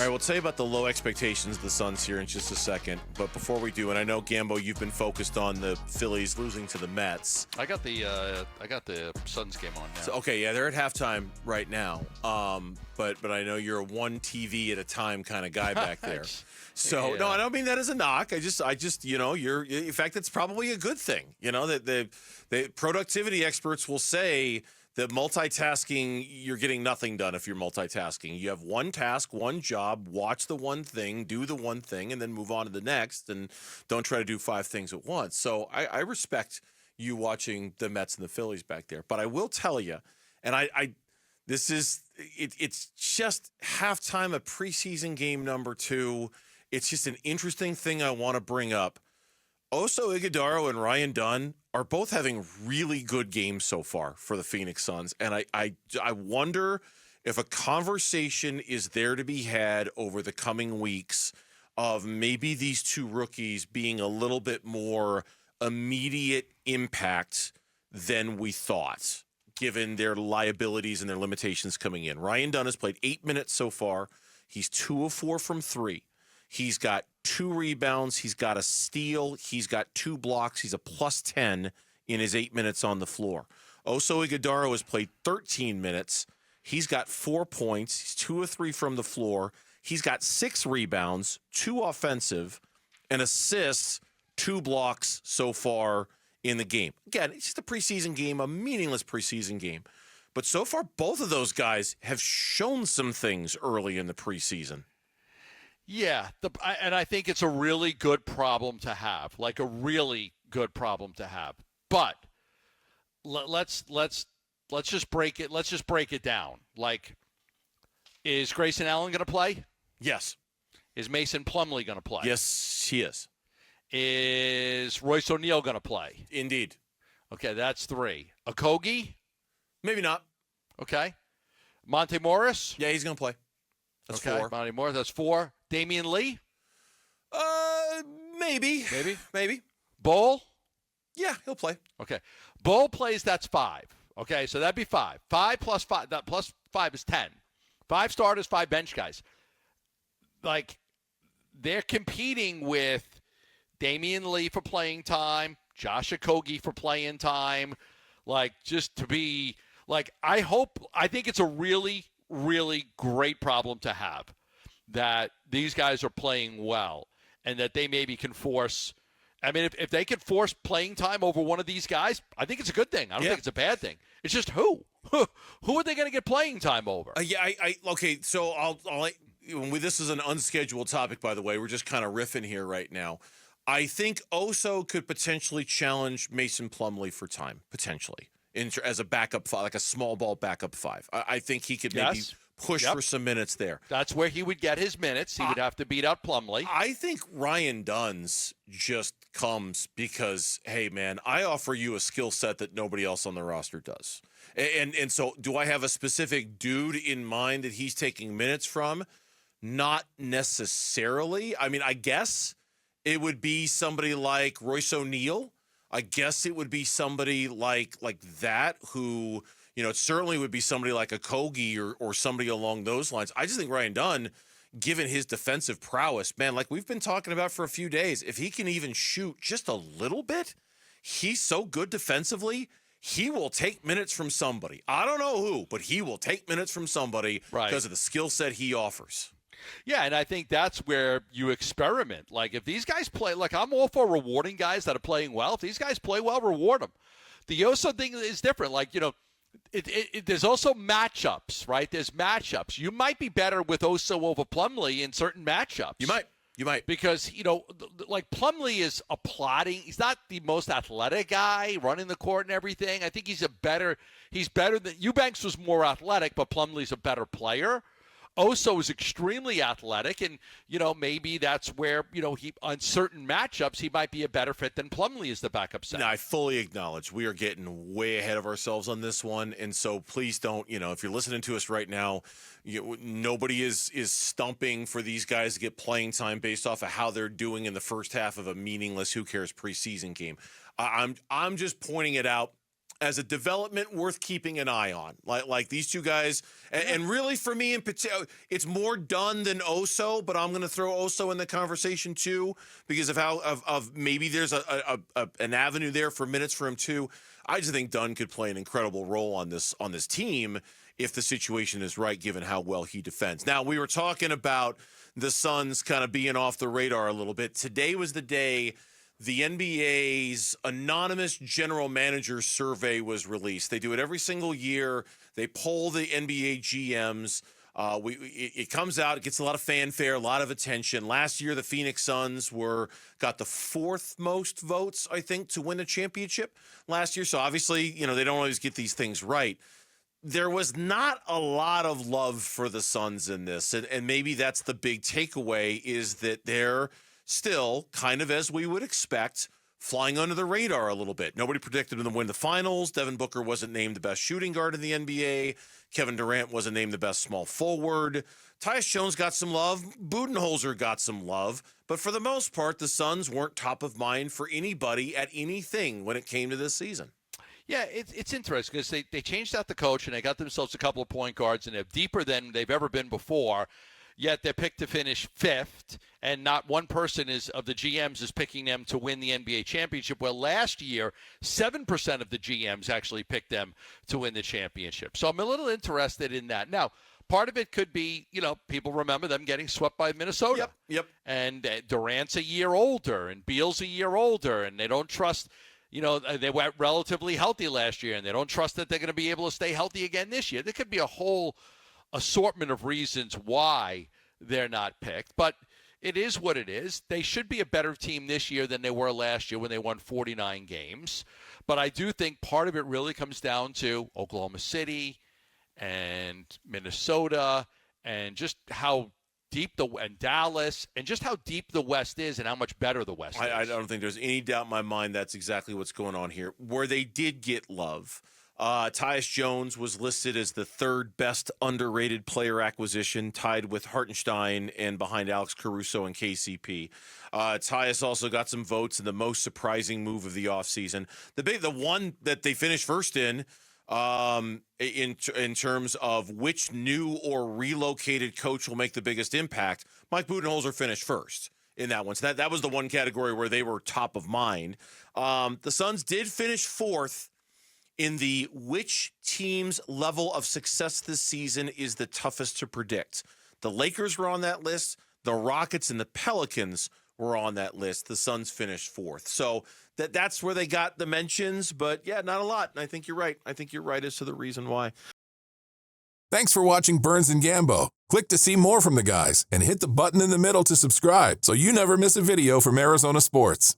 right, we'll tell you about the low expectations of the Suns here in just a second. But before we do, and I know, Gambo, you've been focused on the Phillies losing to the Mets. I got the Suns game on now. So, okay, yeah, they're at halftime right now. But I know you're a one TV at a time kind of guy back there. So no, I don't mean that as a knock. I just in fact, it's probably a good thing. That the productivity experts will say that multitasking, you're getting nothing done if you're multitasking. You have one task, one job, watch the one thing, do the one thing, and then move on to the next, and don't try to do 5 things at once. So I respect you watching the Mets and the Phillies back there. But I will tell you, and it's just halftime of preseason game number 2. It's just an interesting thing I want to bring up. Oso Ighodaro and Ryan Dunn are both having really good games so far for the Phoenix Suns. And I wonder if a conversation is there to be had over the coming weeks of maybe these 2 rookies being a little bit more immediate impact than we thought, given their liabilities and their limitations coming in. Ryan Dunn has played 8 minutes so far. He's 2 of 4 from 3. He's got 2 rebounds. He's got a steal. He's got 2 blocks. He's a +10 in his 8 minutes on the floor. Oso Ighodaro has played 13 minutes. He's got 4 points. He's 2 of 3 from the floor. He's got 6 rebounds, 2 offensive, an assist, 2 blocks so far in the game. Again, it's just a preseason game, a meaningless preseason game. But so far, both of those guys have shown some things early in the preseason. Yeah, and I think it's a really good problem to have, like a really good problem to have. But let's just break it. Let's just break it down. Like, is Grayson Allen going to play? Yes. Is Mason Plumlee going to play? Yes, he is. Is Royce O'Neal going to play? Indeed. Okay, that's 3. Okogie? Maybe not. Okay. Monte Morris? Yeah, he's going to play. That's 4. Monte Morris, that's 4. Damian Lee? Maybe. Bull? Yeah, he'll play. Okay. Bull plays, that's 5. Okay, so that'd be 5. 5 plus 5, that plus 5 is 10. 5 starters, 5 bench guys. Like, they're competing with Damian Lee for playing time, Josh Okogie for playing time. Like, just to be, like, I think it's a really, really great problem to have, that these guys are playing well and that they maybe can force. I mean, if they could force playing time over one of these guys, I think it's a good thing. I don't think it's a bad thing. It's just who are they going to get playing time over? Okay. So this is an unscheduled topic, by the way. We're just kind of riffing here right now. I think Oso could potentially challenge Mason Plumlee for time, potentially, as a backup 5, like a small ball backup 5. I think he could maybe push for some minutes there. That's where he would get his minutes. He would have to beat out Plumlee. I think Ryan Dunn's just comes because, hey, man, I offer you a skill set that nobody else on the roster does. And so do I have a specific dude in mind that he's taking minutes from? Not necessarily. I mean, I guess it would be somebody like Royce O'Neal. I guess it would be somebody like that who, it certainly would be somebody like a Okogie or somebody along those lines. I just think Ryan Dunn, given his defensive prowess, man, like we've been talking about for a few days, if he can even shoot just a little bit, he's so good defensively, he will take minutes from somebody. I don't know who, but he will take minutes from somebody because of the skill set he offers. Yeah, and I think that's where you experiment. Like, if these guys play, like, I'm all for rewarding guys that are playing well. If these guys play well, reward them. The Oso thing is different. Like, there's also matchups, right? There's matchups. You might be better with Oso over Plumlee in certain matchups. You might. Because, like, Plumlee is a plotting. He's not the most athletic guy running the court and everything. I think he's better than Eubanks was more athletic, but Plumlee's a better player. Oso is extremely athletic, and, maybe that's where, he on certain matchups, he might be a better fit than Plumlee as the backup center. Now, I fully acknowledge we are getting way ahead of ourselves on this one, and so please don't, if you're listening to us right now, nobody is stumping for these guys to get playing time based off of how they're doing in the first half of a meaningless, who cares, preseason game. I'm just pointing it out as a development worth keeping an eye on. Like these two guys, and really for me in particular, it's more Dunn than Oso, but I'm going to throw Oso in the conversation too because of how of maybe there's an avenue there for minutes for him too. I just think Dunn could play an incredible role on this team if the situation is right, given how well he defends. Now, we were talking about the Suns kind of being off the radar a little bit. Today was the day the NBA's anonymous general manager survey was released. They do it every single year. They poll the NBA GMs. It comes out. It gets a lot of fanfare, a lot of attention. Last year, the Phoenix Suns got the fourth most votes, I think, to win a championship last year. So obviously, they don't always get these things right. There was not a lot of love for the Suns in this, and maybe that's the big takeaway is that they're still, kind of as we would expect, flying under the radar a little bit. Nobody predicted them to win the finals. Devin Booker wasn't named the best shooting guard in the NBA. Kevin Durant wasn't named the best small forward. Tyus Jones got some love. Budenholzer got some love. But for the most part, the Suns weren't top of mind for anybody at anything when it came to this season. Yeah, it's interesting because they changed out the coach and they got themselves a couple of point guards and they're deeper than they've ever been before. Yet they're picked to finish fifth, and not one person of the GMs is picking them to win the NBA championship. Well, last year, 7% of the GMs actually picked them to win the championship. So I'm a little interested in that. Now, part of it could be, people remember them getting swept by Minnesota. Yep. And Durant's a year older, and Beal's a year older, and they don't trust. They were relatively healthy last year, and they don't trust that they're going to be able to stay healthy again this year. There could be a whole assortment of reasons why they're not picked, but it is what it is. They should be a better team this year than they were last year when they won 49 games. But I do think part of it really comes down to Oklahoma City and Minnesota and just how deep and Dallas and just how deep the West is and how much better the West is. I don't think there's any doubt in my mind that's exactly what's going on here. Where they did get love, Tyus Jones was listed as the third best underrated player acquisition, tied with Hartenstein and behind Alex Caruso and KCP. Tyus also got some votes in the most surprising move of the offseason. The one that they finished first in terms of which new or relocated coach will make the biggest impact, Mike Budenholzer finished first in that one. So that was the one category where they were top of mind. The Suns did finish fourth in the which team's level of success this season is the toughest to predict. The Lakers were on that list. The Rockets and the Pelicans were on that list. The Suns finished fourth. So that's where they got the mentions, but yeah, not a lot. And I think you're right. I think you're right as to the reason why. Thanks for watching Burns and Gambo. Click to see more from the guys and hit the button in the middle to subscribe so you never miss a video from Arizona sports.